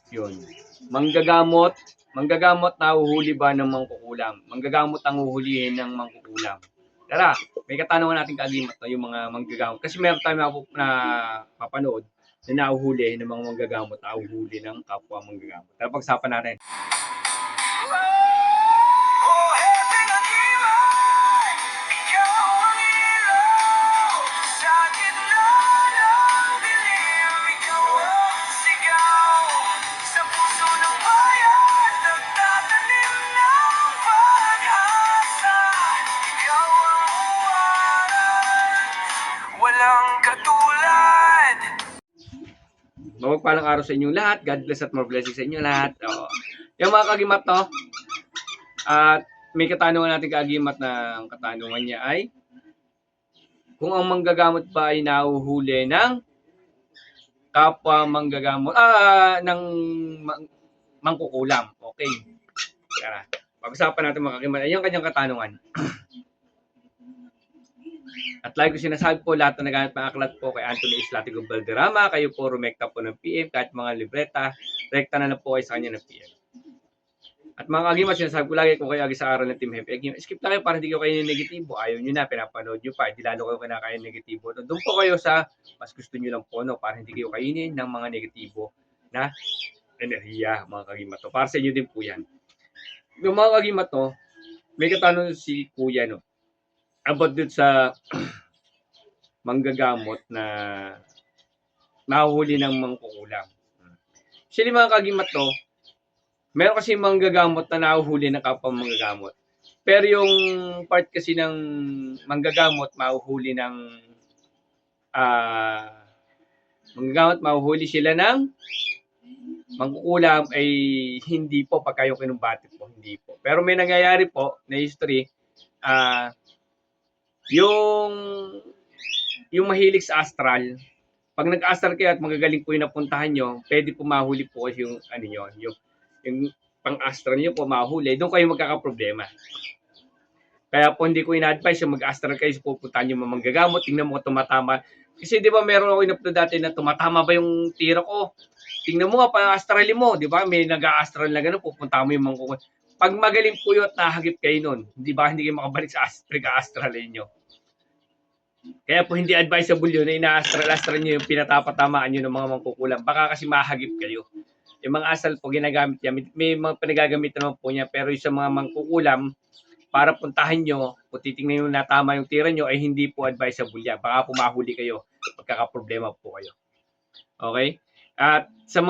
Yun. Manggagamot, manggagamot na huhuli ba ng mangkukulam? Manggagamot ang huhulihin ng mangkukulam. Tara, may katanungan natin kaagimat no, yung mga manggagamot. Kasi meron tayong na papanood na nahuhuli ng mga manggagamot na huhuli ng kapwa manggagamot. Tara, pag-usapan natin. Walang katulad. Mapagpalang araw sa inyong lahat. God bless at more blessings sa inyo lahat. Yung mga kagimat no, at may katanungan natin kaagimat na ang katanungan niya ay kung ang manggagamot ba ay nahuhuli ng kapwa manggagamot, ng mangkukulam. Okay. Tara, pag-usapan natin mga kagimat. Ayun kanyang katanungan. At like ko sinasabi po, lahat na nagamit ng aklat po kay Anthony Islatigo Valderrama, kayo po rumekta po ng PM, kahit mga libreta, rekta na po kayo sa kanya ng PM. At mga kagimat, sinasabi ko lagi kung kayo agi sa aral ng Team Happy Agim, skip lang kayo para hindi kayo negatibo. Ayaw nyo na, pinapanood nyo pa, hindi lalo kayo kinakain negatibo. Doon po kayo sa mas gusto nyo lang po, no, para hindi kayo kainin ng mga negatibo na enerhiya, mga kagimat. No. Para sa inyo din po yan. Yung mga kagimat, no, may katanong si Kuya, no, about dun sa manggagamot na nahuhuli ng mangkukulam. Actually, mga kagimat, no, meron kasi manggagamot na nahuhuli ng kapwa manggagamot. Pero yung part kasi ng manggagamot, mahuhuli ng manggagamot, mahuhuli sila ng mangkukulam ay hindi po pagka yung kinumbati po, hindi po. Pero may nangyayari po na history, yung mahilig sa astral, pag nag-astral kayo at magagaling po yung napuntahan nyo, pwede po mahuli po yung ano nyo, yung pang-astral nyo po mahuli, doon kayo magkakaproblema. Kaya po hindi ko ina-advise yung mag-astral kayo, pupuntahan nyo manggagamot, tingnan mo kung tumatama. Kasi di ba meron ako in-upload dati na tumatama ba yung tira ko? Tingnan mo nga, pang-astral mo, di ba? May nag-astral na gano'n, pupunta mo yung mangkukulam. Pag magaling po yun at nahagip kayo nun, di ba hindi kayo makabalik sa astral nyo? Kaya po hindi advisable yun na ina-astral nyo yung pinatapatamaan nyo ng mga mangkukulam. Baka kasi mahagip kayo. Yung mga asal po ginagamit niya, may mga pinagagamit naman po niya, pero yung sa mga mangkukulam, para puntahan nyo, kung titingnan nyo na tama yung tira nyo, ay hindi po advisable yan. Baka po mahuli kayo, magkakaproblema po kayo. Okay? At sa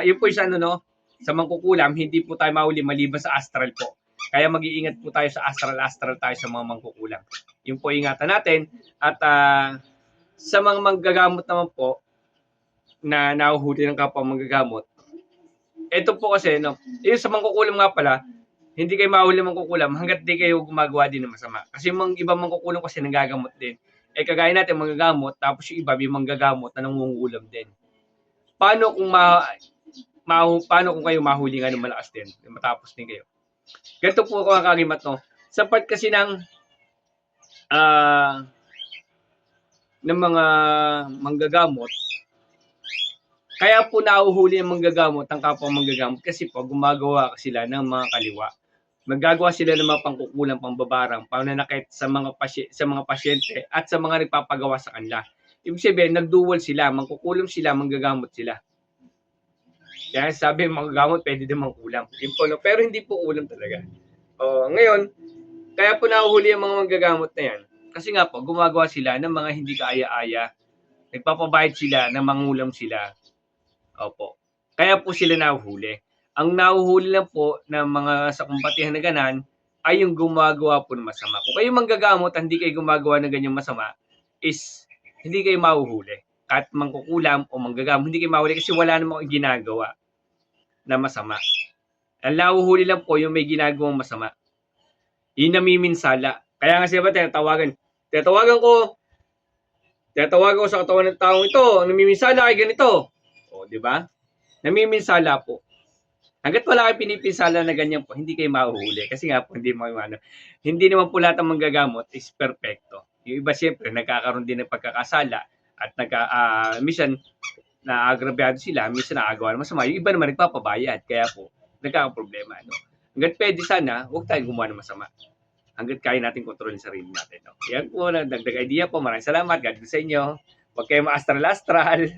yun po yung sa no, sa mangkukulam, hindi po tayo mahuli maliban sa astral po. Kaya mag-iingat po tayo sa astral tayo sa mga mangkukulam. Yun po ingatan natin. At sa mga manggagamot naman po, na nahuhuli ng kapwa manggagamot, ito po kasi, no, yung sa mangkukulam nga pala, hindi kayo mahuli mangkukulam hanggat di kayo gumagawa din ng masama. Kasi yung iba mangkukulam kasi nagagamot din. Eh kagaya natin manggagamot, tapos yung iba may manggagamot na nangungulam din. Paano kung paano kung kayo mahuli nga ng malakas din, matapos din kayo? Ganito po ako ang kagimat, no. Sa part kasi ng mga manggagamot, kaya po nahuhuli ang manggagamot, ang kapwa manggagamot, kasi po gumagawa sila ng mga kaliwa. Magagawa sila ng mga pangkukulang, pambabarang, pananakit sa mga pasyente at sa mga nagpapagawa sa kanila. Ibig sabihin, nagduwal sila, mangkukulam sila, manggagamot sila. Kaya sabi, manggagamot, pwede din mangkulam. Pero hindi po ulam talaga. Ngayon, kaya po nahuhuli ang mga manggagamot na yan. Kasi nga po, gumagawa sila ng mga hindi kaaya-aya. Nagpapabayad sila, na mangulam sila. Opo. Kaya po sila nahuhuli. Ang nahuhuli lang po ng mga sa kumpatihan na ganan ay yung gumagawa po ng masama. Kung kayo manggagamot, hindi kayo gumagawa ng ganyang masama, is hindi kayo mahuhuli. Kahit mangkukulam o manggagamot, hindi kayo mahuhuli kasi wala namang ginagawa na masama. Ang nahuhuli lang po yung may ginagawang masama. Yung namiminsala. Kaya nga siya ba tinatawagan ko sa katawan ng taong ito, namiminsala kay ganito. O, di ba? Namiminsala po. Hanggat wala kayo pinipinsala na ganyan po, hindi kayo mahuhuli. Kasi nga po, hindi naman po lahat ng manggagamot is perfecto. Yung iba siyempre, nagkakaroon din ng pagkakasala at minsan, naagrabyado sila, minsan nakagawa ng masama, yung iba naman nagpapabayad, kaya po, nagkakaproblema, no? Hanggat pwede sana, huwag tayong gumawa ng masama. Hanggat kaya natin kontrolin sarili natin, no? Yan po, dagdag idea po. Maraming salamat. God bless sa inyo. Huwag kayong ma-astral-astral.